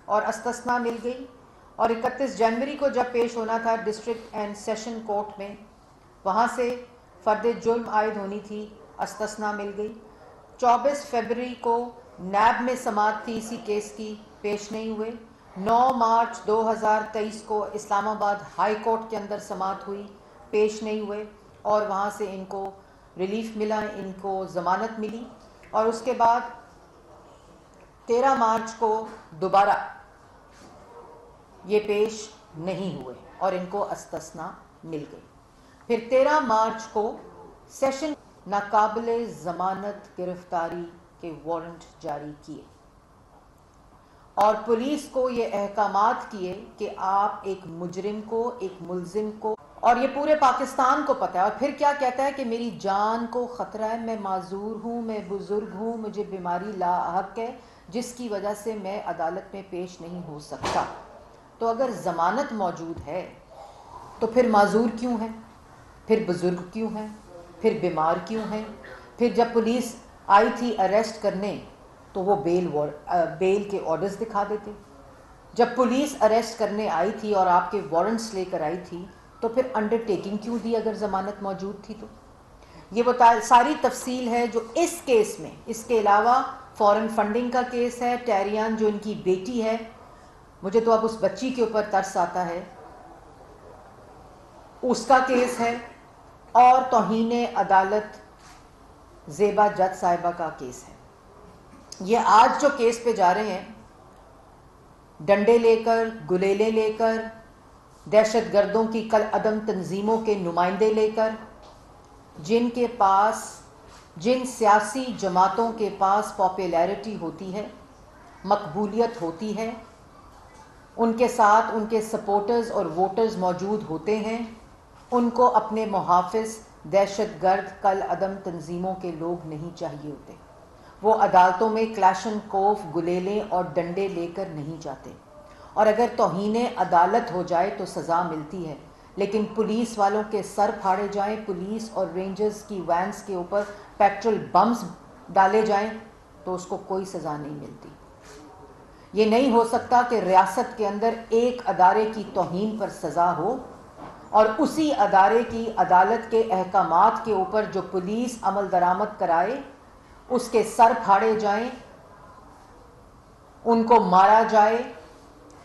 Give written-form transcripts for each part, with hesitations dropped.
اور استثنا مل گئی، اور 31 جنوری کو جب پیش ہونا تھا ڈسٹرکٹ اینڈ سیشن کورٹ میں، وہاں سے فرد جرم عائد ہونی تھی، استثنا مل گئی۔ 24 فروری کو نیب میں سماعت تھی اسی کیس کی، پیش نہیں ہوئے۔ 9 مارچ 2023 کو اسلام آباد ہائی کورٹ کے اندر سماعت ہوئی، پیش نہیں ہوئے، اور وہاں سے ان کو ریلیف ملا، ان کو ضمانت ملی، اور اس کے بعد 13 مارچ کو دوبارہ یہ پیش نہیں ہوئے اور ان کو استثنا مل گئی۔ پھر 13 مارچ کو سیشن ناقابل ضمانت گرفتاری کے وارنٹ جاری کیے اور پولیس کو یہ احکامات کیے کہ آپ ایک مجرم کو، ایک ملزم کو، اور یہ پورے پاکستان کو پتہ ہے، اور پھر کیا کہتا ہے کہ میری جان کو خطرہ ہے، میں معذور ہوں، میں بزرگ ہوں، مجھے بیماری لاحق ہے جس کی وجہ سے میں عدالت میں پیش نہیں ہو سکتا۔ تو اگر ضمانت موجود ہے تو پھر معذور کیوں ہے، پھر بزرگ کیوں ہے، پھر بیمار کیوں ہے؟ پھر جب پولیس آئی تھی اریسٹ کرنے تو وہ بیل کے آرڈرز دکھا دیتے۔ جب پولیس اریسٹ کرنے آئی تھی اور آپ کے وارنٹس لے کر آئی تھی تو پھر انڈر ٹیکنگ کیوں دی اگر ضمانت موجود تھی تو؟ یہ وہ ساری تفصیل ہے جو اس کیس میں، اس کے علاوہ فورن فنڈنگ کا کیس ہے، ٹیریان جو ان کی بیٹی ہے، مجھے تو اب اس بچی کے اوپر ترس آتا ہے، اس کا کیس ہے، اور توہین عدالت زیبا جج صاحبہ کا کیس ہے۔ یہ آج جو کیس پہ جا رہے ہیں، ڈنڈے لے کر، گلیلے لے کر، دہشت گردوں کی کل عدم تنظیموں کے نمائندے لے کر، جن کے پاس، جن سیاسی جماعتوں کے پاس پاپولیرٹی ہوتی ہے، مقبولیت ہوتی ہے، ان کے ساتھ ان کے سپورٹرز اور ووٹرز موجود ہوتے ہیں، ان کو اپنے محافظ دہشت گرد کل عدم تنظیموں کے لوگ نہیں چاہیے ہوتے۔ وہ عدالتوں میں کلاشن کوف، گلیلے اور ڈنڈے لے کر نہیں جاتے، اور اگر توہین عدالت ہو جائے تو سزا ملتی ہے، لیکن پولیس والوں کے سر پھاڑے جائیں، پولیس اور رینجرز کی وینز کے اوپر پیٹرول بمز ڈالے جائیں تو اس کو کوئی سزا نہیں ملتی۔ یہ نہیں ہو سکتا کہ ریاست کے اندر ایک ادارے کی توہین پر سزا ہو اور اسی ادارے کی عدالت کے احکامات کے اوپر جو پولیس عمل درآمد کرائے اس کے سر پھاڑے جائیں، ان کو مارا جائے،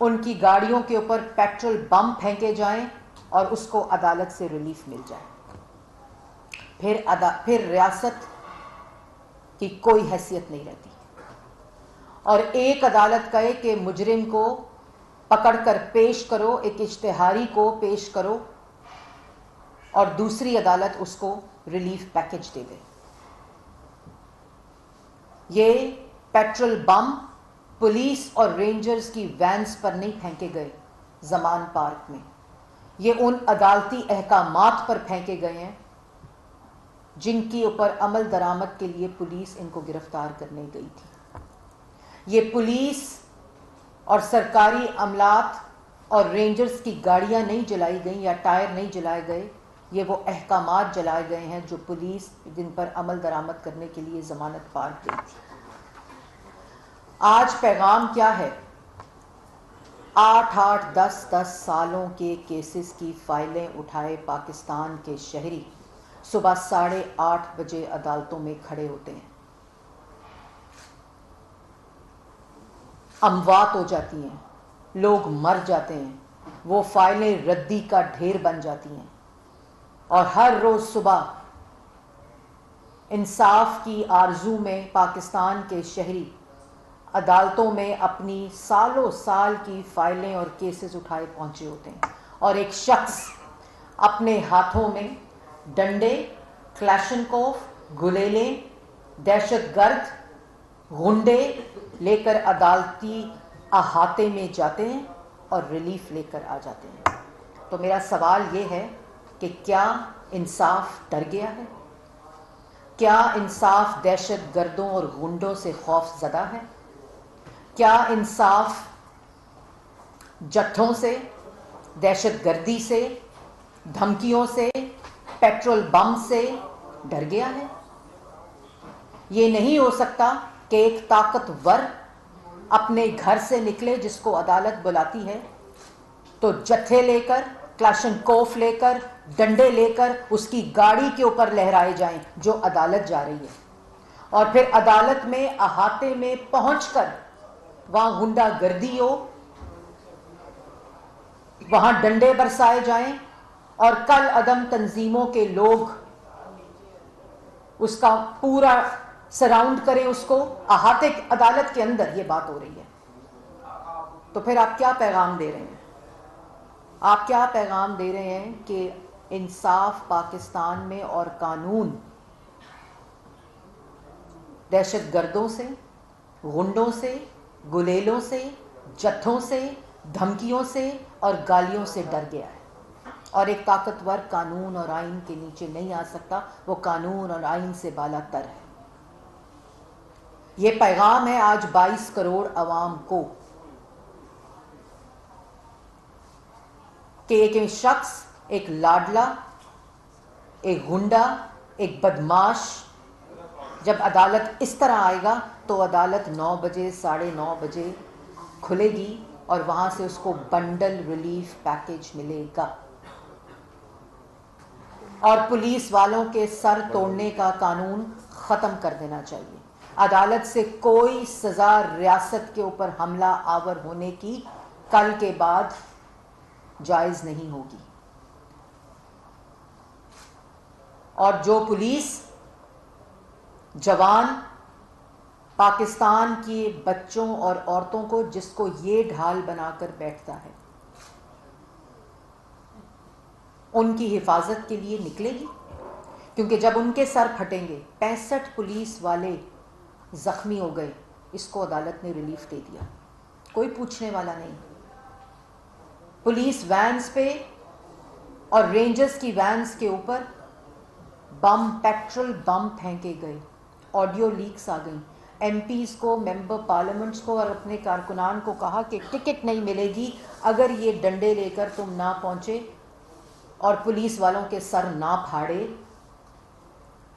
ان کی گاڑیوں کے اوپر پیٹرول بم پھینکے جائیں اور اس کو عدالت سے ریلیف مل جائے۔ پھر ریاست کی کوئی حیثیت نہیں رہتی، اور ایک عدالت کہے کہ مجرم کو پکڑ کر پیش کرو، ایک اشتہاری کو پیش کرو، اور دوسری عدالت اس کو ریلیف پیکج دے دے۔ یہ پیٹرول بم پولیس اور رینجرز کی وینز پر نہیں پھینکے گئے زمان پارک میں، یہ ان عدالتی احکامات پر پھینکے گئے ہیں جن کے اوپر عمل درآمد کے لیے پولیس ان کو گرفتار کرنے گئی تھی۔ یہ پولیس اور سرکاری عملات اور رینجرز کی گاڑیاں نہیں جلائی گئیں یا ٹائر نہیں جلائے گئے، یہ وہ احکامات جلائے گئے ہیں جو پولیس جن پر عمل درآمد کرنے کے لیے ضمانت پارک گئی تھی۔ آج پیغام کیا ہے؟ 8 10 سالوں کے کیسز کی فائلیں اٹھائے پاکستان کے شہری صبح 8:30 بجے عدالتوں میں کھڑے ہوتے ہیں، اموات ہو جاتی ہیں، لوگ مر جاتے ہیں، وہ فائلیں ردی کا ڈھیر بن جاتی ہیں، اور ہر روز صبح انصاف کی آرزو میں پاکستان کے شہری عدالتوں میں اپنی سالوں سال کی فائلیں اور کیسز اٹھائے پہنچے ہوتے ہیں، اور ایک شخص اپنے ہاتھوں میں ڈنڈے، کلاشن کوف، گلیلے، دہشت گرد، غنڈے لے کر عدالتی احاطے میں جاتے ہیں اور ریلیف لے کر آ جاتے ہیں۔ تو میرا سوال یہ ہے کہ کیا انصاف ڈر گیا ہے؟ کیا انصاف دہشت گردوں اور غنڈوں سے خوف زدہ ہے؟ کیا انصاف جتھوں سے، دہشت گردی سے، دھمکیوں سے، پیٹرول بم سے ڈر گیا ہے؟ یہ نہیں ہو سکتا کہ ایک طاقتور اپنے گھر سے نکلے جس کو عدالت بلاتی ہے تو جتھے لے کر، کلاشنکوف لے کر، ڈنڈے لے کر اس کی گاڑی کے اوپر لہرائے جائیں جو عدالت جا رہی ہے، اور پھر عدالت میں احاطے میں پہنچ کر وہاں غنڈہ گردی ہو، وہاں ڈنڈے برسائے جائیں اور کل عدم تنظیموں کے لوگ اس کا پورا سراؤنڈ کریں، اس کو احاطے عدالت کے اندر یہ بات ہو رہی ہے. تو پھر آپ کیا پیغام دے رہے ہیں؟ آپ کیا پیغام دے رہے ہیں کہ انصاف پاکستان میں اور قانون دہشت گردوں سے، غنڈوں سے، گلیلوں سے، جتھوں سے، دھمکیوں سے اور گالیوں سے ڈر گیا ہے، اور ایک طاقتور قانون اور آئین کے نیچے نہیں آ سکتا، وہ قانون اور آئین سے بالا تر ہے. یہ پیغام ہے آج 22 کروڑ عوام کو کہ ایک شخص، ایک لاڈلا، ایک غنڈہ، ایک بدماش جب عدالت اس طرح آئے گا تو عدالت 9 بجے 9:30 بجے کھلے گی اور وہاں سے اس کو بنڈل ریلیف پیکج ملے گا. اور پولیس والوں کے سر توڑنے کا قانون ختم کر دینا چاہیے. عدالت سے کوئی سزا ریاست کے اوپر حملہ آور ہونے کی کل کے بعد جائز نہیں ہوگی. اور جو پولیس جوان پاکستان کے بچوں اور عورتوں کو، جس کو یہ ڈھال بنا کر بیٹھتا ہے، ان کی حفاظت کے لیے نکلے گی، کیونکہ جب ان کے سر پھٹیں گے. 65 پولیس والے زخمی ہو گئے، اس کو عدالت نے ریلیف دے دیا، کوئی پوچھنے والا نہیں. پولیس وینز پہ اور رینجرز کی وینز کے اوپر بم، پیٹرول بم پھینکے گئے، آڈیو لیکس آ گئیں. ایم پیز کو، ممبر پارلیمنٹس کو اور اپنے کارکنان کو کہا کہ ٹکٹ نہیں ملے گی اگر یہ ڈنڈے لے کر تم نہ پہنچے اور پولیس والوں کے سر نہ پھاڑے.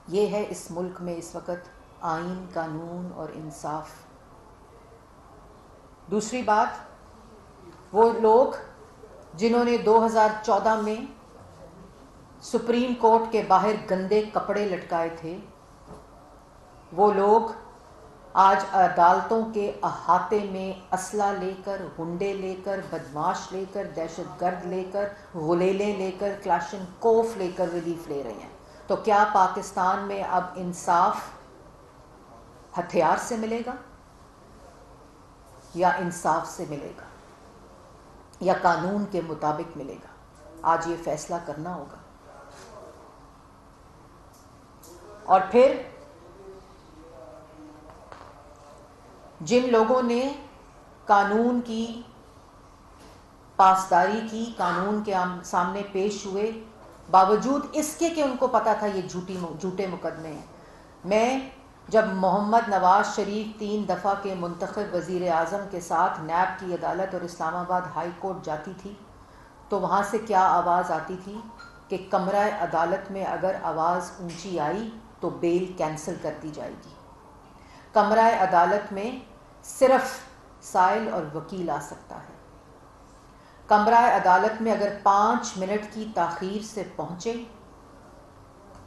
یہ ہے اس ملک میں اس وقت آئین، قانون اور انصاف. دوسری بات، وہ لوگ جنہوں نے 2014 میں سپریم کورٹ کے باہر گندے کپڑے لٹکائے تھے، وہ لوگ آج عدالتوں کے احاطے میں اسلحہ لے کر، غنڈے لے کر، بدماش لے کر، دہشت گرد لے کر، غلیلیں لے کر، کلاشنکوف لے کر ریلیف لے رہے ہیں. تو کیا پاکستان میں اب انصاف ہتھیار سے ملے گا یا انصاف سے ملے گا یا قانون کے مطابق ملے گا؟ آج یہ فیصلہ کرنا ہوگا. اور پھر جن لوگوں نے قانون کی پاسداری کی، قانون کے سامنے پیش ہوئے، باوجود اس کے کہ ان کو پتا تھا یہ جھوٹے مقدمے ہیں. میں جب محمد نواز شریف 3 دفعہ کے منتخب وزیر اعظم کے ساتھ نیب کی عدالت اور اسلام آباد ہائی کورٹ جاتی تھی تو وہاں سے کیا آواز آتی تھی کہ کمرہ عدالت میں اگر آواز اونچی آئی تو بیل کینسل کر دی جائے گی. کمرہ عدالت میں صرف سائل اور وکیل آ سکتا ہے. کمرہ عدالت میں اگر 5 منٹ کی تاخیر سے پہنچے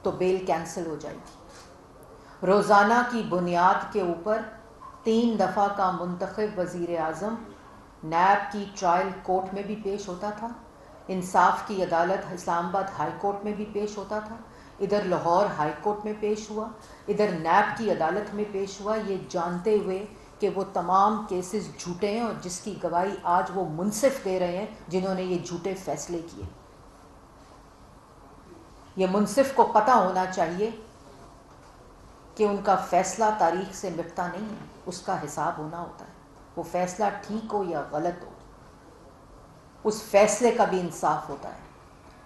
تو بیل کینسل ہو جائے گی. روزانہ کی بنیاد کے اوپر 3 دفعہ کا منتخب وزیر اعظم نیب کی ٹرائل کورٹ میں بھی پیش ہوتا تھا، انصاف کی عدالت اسلام آباد ہائی کورٹ میں بھی پیش ہوتا تھا، ادھر لاہور ہائی کورٹ میں پیش ہوا، ادھر نیب کی عدالت میں پیش ہوا، یہ جانتے ہوئے کہ وہ تمام کیسز جھوٹے ہیں اور جس کی گواہی آج وہ منصف دے رہے ہیں جنہوں نے یہ جھوٹے فیصلے کیے. یہ منصف کو پتہ ہونا چاہیے کہ ان کا فیصلہ تاریخ سے مٹتا نہیں ہے، اس کا حساب ہونا ہوتا ہے. وہ فیصلہ ٹھیک ہو یا غلط ہو، اس فیصلے کا بھی انصاف ہوتا ہے.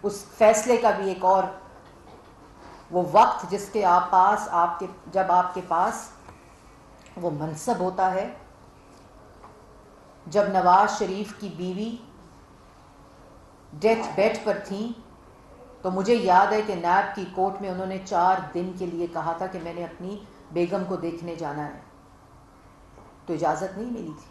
اس فیصلے کا بھی ایک اور وہ وقت جس کے پاس جب آپ کے پاس وہ منصب ہوتا ہے. جب نواز شریف کی بیوی ڈیتھ بیڈ پر تھیں تو مجھے یاد ہے کہ نیب کی کورٹ میں انہوں نے 4 دن کے لیے کہا تھا کہ میں نے اپنی بیگم کو دیکھنے جانا ہے، تو اجازت نہیں ملی تھی.